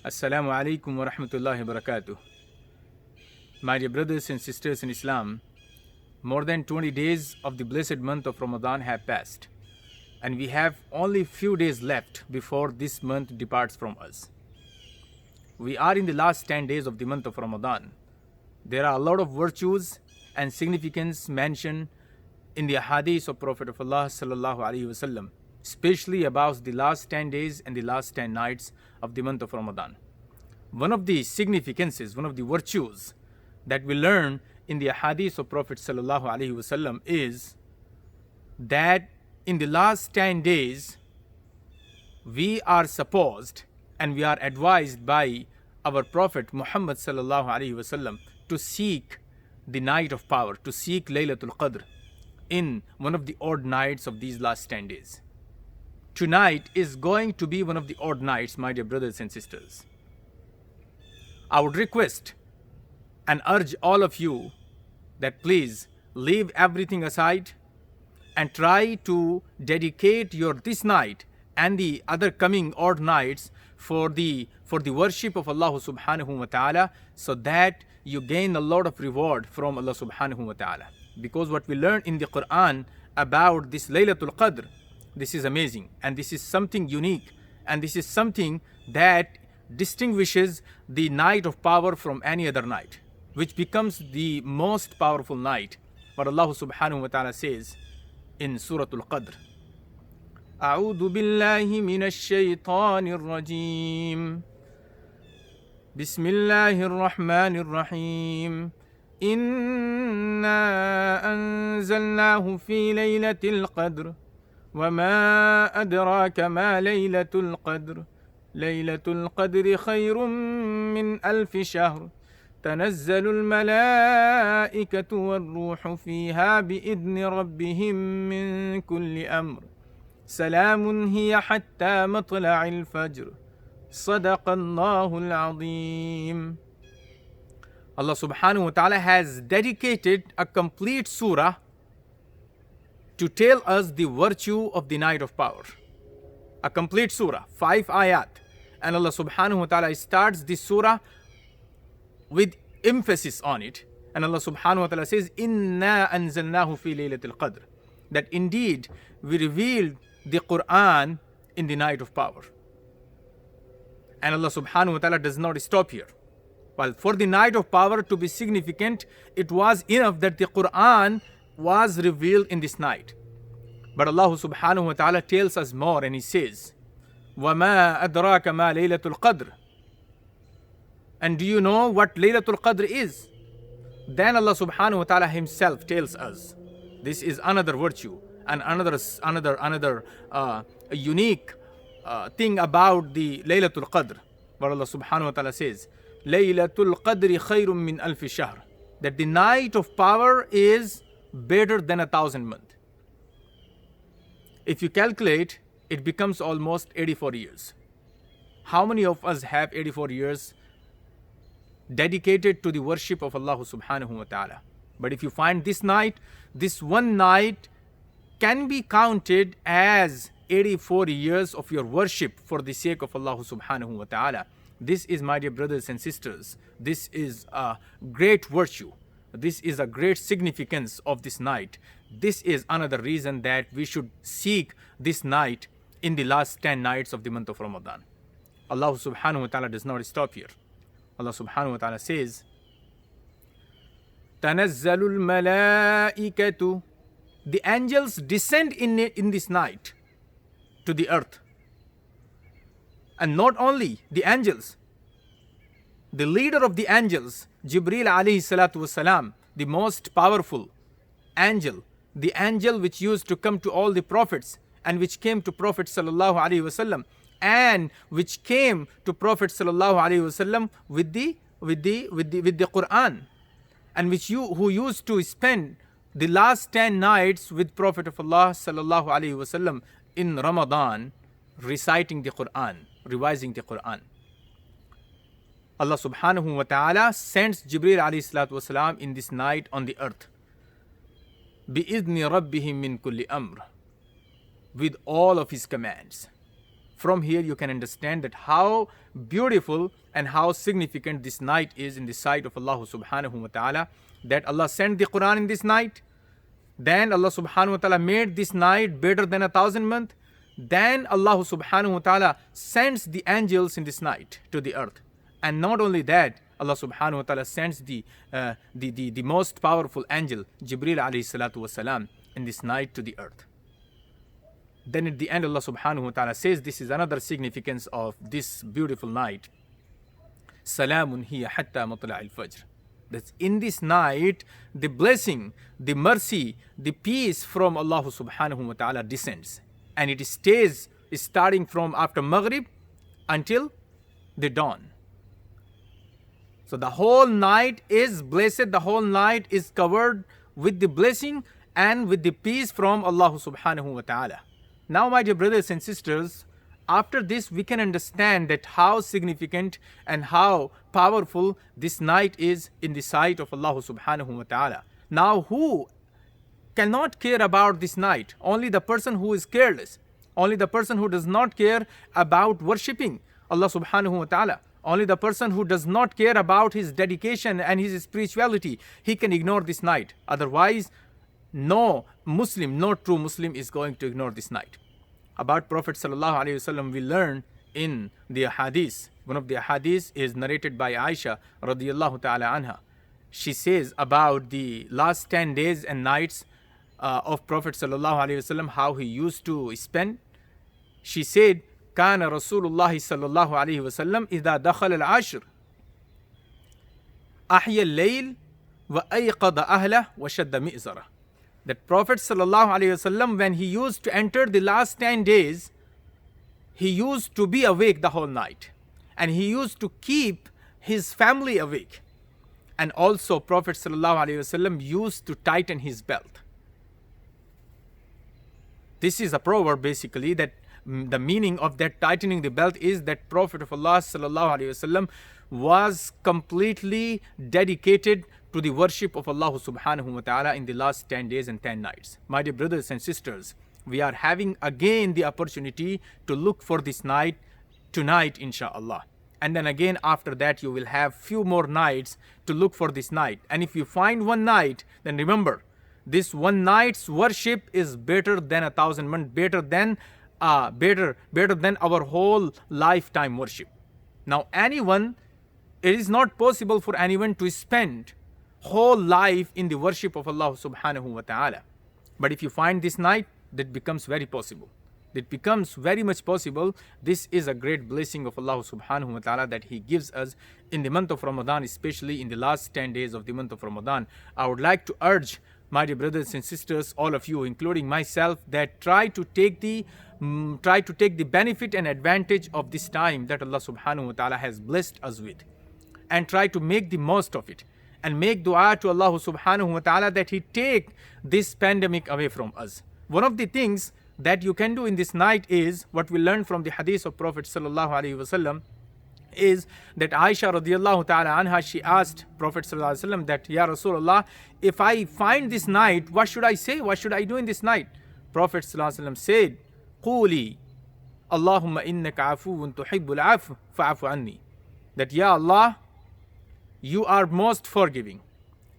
Assalamu alaikum wa rahmatullahi wa barakatuh. My dear brothers and sisters in Islam, more than 20 days of the blessed month of Ramadan have passed, and we have only few days left before this month departs from us. We are in the last 10 days of the month of Ramadan. There are a lot of virtues and significance mentioned in the hadith of Prophet of Allah sallallahu alaihi wasallam, especially about the last 10 days and the last 10 nights of the month of Ramadan. One of the significances, one of the virtues that we learn in the hadith of Prophet sallallahu alaihi wasallam is that in the last 10 days we are supposed and we are advised by our Prophet Muhammad sallallahu alaihi wasallam to seek the night of power, to seek Lailatul Qadr in one of the odd nights of these last 10 days. Tonight is going to be one of the odd nights, my dear brothers and sisters. I would request and urge all of you that please leave everything aside and try to dedicate your this night and the other coming odd nights for the worship of Allah subhanahu wa ta'ala, so that you gain a lot of reward from Allah subhanahu wa ta'ala. Because what we learn in the Qur'an about this Lailatul Qadr, this is amazing, and this is something unique, and this is something that distinguishes the night of power from any other night, which becomes the most powerful night. What Allah subhanahu wa ta'ala says in Suratul Qadr, أعوذ بالله من الشيطان الرجيم بسم الله الرحمن الرحيم إنا أنزلناه في ليلة القدر وما أدراك ما ليلة القدر ليلة القدر خير من ألف شهر تنزل الملائكة والروح فيها بإذن ربهم من كل أمر سلام هي حتى مطلع الفجر صدق الله العظيم. Allah subhanahu wa ta'ala has dedicated a complete surah to tell us the virtue of the night of power. A complete surah, 5 ayat. And Allah subhanahu wa ta'ala starts this surah with emphasis on it. And Allah subhanahu wa ta'ala says, Inna anzalnahu fi laylatil qadr. That indeed we revealed the Qur'an in the night of power. And Allah subhanahu wa ta'ala does not stop here. Well, for the night of power to be significant, it was enough that the Qur'an was revealed in this night. But Allah subhanahu wa ta'ala tells us more, and He says, وَمَا أَدْرَاكَ مَا لَيْلَةُ الْقَدْرِ. And do you know what Laylatul Qadr is? Then Allah subhanahu wa ta'ala Himself tells us. This is another virtue and another unique thing about the Laylatul Qadr. Where Allah subhanahu wa ta'ala says, Laylatul Qadri khayrun min alfi shahr. That the night of power is better than 1,000 months. If you calculate, it becomes almost 84 years. How many of us have 84 years dedicated to the worship of Allah subhanahu wa ta'ala? But if you find this night, this one night can be counted as 84 years of your worship for the sake of Allah subhanahu wa ta'ala. This is, my dear brothers and sisters, this is a great virtue. This is a great significance of this night. This is another reason that we should seek this night in the last 10 nights of the month of Ramadan. Allah subhanahu wa ta'ala does not stop here. Allah subhanahu wa ta'ala says, تَنَزَّلُ الْمَلَائِكَةُ. The angels descend in this night to the earth. And not only the angels, the leader of the angels, Jibreel alayhi salatu wasalam, the most powerful angel, the angel which used to come to all the prophets and which came to Prophet sallallahu alaihi wasallam, and which came to Prophet sallallahu alaihi wasallam with the Qur'an, and who used to spend the last 10 nights with Prophet of Allah sallallahu alaihi wasallam in Ramadan, reciting the Qur'an, revising the Qur'an. Allah subhanahu wa ta'ala sends Jibreel alayhi salatu wasalam in this night on the earth. بِإِذْنِ رَبِّهِمْ مِنْ كُلِّ أَمْرٍ. With all of His commands. From here you can understand that how beautiful and how significant this night is in the sight of Allah subhanahu wa ta'ala, that Allah sent the Qur'an in this night. Then Allah subhanahu wa ta'ala made this night better than 1,000 months. Then Allah subhanahu wa ta'ala sends the angels in this night to the earth. And not only that, Allah subhanahu wa ta'ala sends the most powerful angel, Jibreel alayhi salatu wasalam, in this night to the earth. Then at the end, Allah subhanahu wa ta'ala says, this is another significance of this beautiful night. Salamun hiya hatta matla'il fajr. That in this night, the blessing, the mercy, the peace from Allah subhanahu wa ta'ala descends. And it stays starting from after Maghrib until the dawn. So the whole night is blessed, the whole night is covered with the blessing and with the peace from Allah subhanahu wa ta'ala. Now, my dear brothers and sisters, after this we can understand that how significant and how powerful this night is in the sight of Allah subhanahu wa ta'ala. Now, who cannot care about this night? Only the person who is careless. Only the person who does not care about worshipping Allah subhanahu wa ta'ala. Only the person who does not care about his dedication and his spirituality, he can ignore this night. Otherwise, no Muslim, no true Muslim is going to ignore this night. About Prophet sallallahu alaihi wasallam, we learn in the hadith. One of the hadiths is narrated by Aisha radiyallahu ta'ala anha. She says about the last 10 days and nights of Prophet sallallahu alaihi wasallam, how he used to spend. She said, كان رسول الله صلى الله عليه وسلم إذا دخل العشر أحيا الليل وأيقظ أهله وشد مئزره. That Prophet sallallahu alaihi wasallam, when he used to enter the last 10 days, he used to be awake the whole night, and he used to keep his family awake. And also Prophet sallallahu alaihi wasallam used to tighten his belt. This is a proverb basically, that the meaning of that tightening the belt is that Prophet of Allah sallallahu alaihi wasallam was completely dedicated to the worship of Allah subhanahu wa ta'ala in the last 10 days and 10 nights. My dear brothers and sisters, we are having again the opportunity to look for this night tonight, inshallah. And then again after that you will have few more nights to look for this night. And if you find one night, then remember, this one night's worship is better than 1,000 months, better than our whole lifetime worship. Now it is not possible for anyone to spend whole life in the worship of Allah subhanahu wa ta'ala. But if you find this night, that becomes very possible. It becomes very much possible. This is a great blessing of Allah subhanahu wa ta'ala that He gives us in the month of Ramadan, especially in the last 10 days of the month of Ramadan. I would like to urge my dear brothers and sisters, all of you, including myself, that try to take the benefit and advantage of this time that Allah subhanahu wa ta'ala has blessed us with, and try to make the most of it, and make dua to Allah subhanahu wa ta'ala that He take this pandemic away from us. One of the things that you can do in this night is what we learned from the hadith of Prophet sallallahu alaihi wasallam, is that Aisha radiyallahu ta'ala anha, she asked Prophet sallallahu alaihi wasallam that, Ya Rasulullah, if I find this night, what should I say? What should I do in this night? Prophet sallallahu alaihi wasallam said, Quli Allahumma innaka afuun tuhibbul afu fa'afu anni. That, Ya Allah, you are most forgiving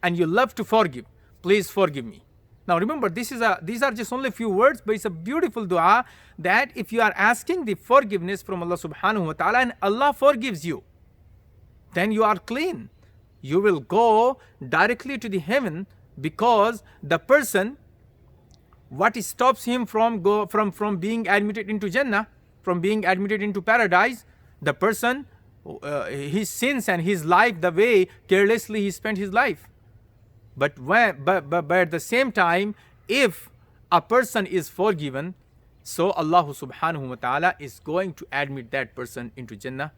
and you love to forgive. Please forgive me. Now remember, these are just only a few words, but it's a beautiful dua that if you are asking the forgiveness from Allah subhanahu wa ta'ala and Allah forgives you, then you are clean. You will go directly to the heaven, because the person, what stops him from being admitted into Jannah, from being admitted into paradise, the person, his sins and his life, the way carelessly he spent his life. But at the same time, if a person is forgiven, so Allah subhanahu wa ta'ala is going to admit that person into Jannah.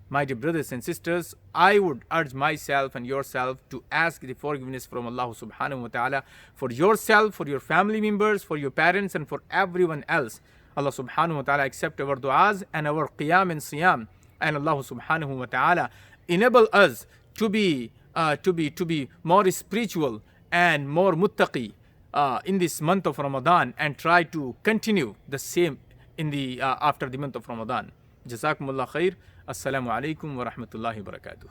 My dear brothers and sisters, I would urge myself and yourself to ask the forgiveness from Allah subhanahu wa ta'ala for yourself, for your family members, for your parents, and for everyone else. Allah subhanahu wa ta'ala accept our du'as and our qiyam and siyam, and Allah subhanahu wa ta'ala enable us to be more spiritual and more muttaqi in this month of Ramadan, and try to continue the same in the after the month of Ramadan. Jazakumullah khair. Assalamu alaikum wa rahmatullahi wa barakatuh.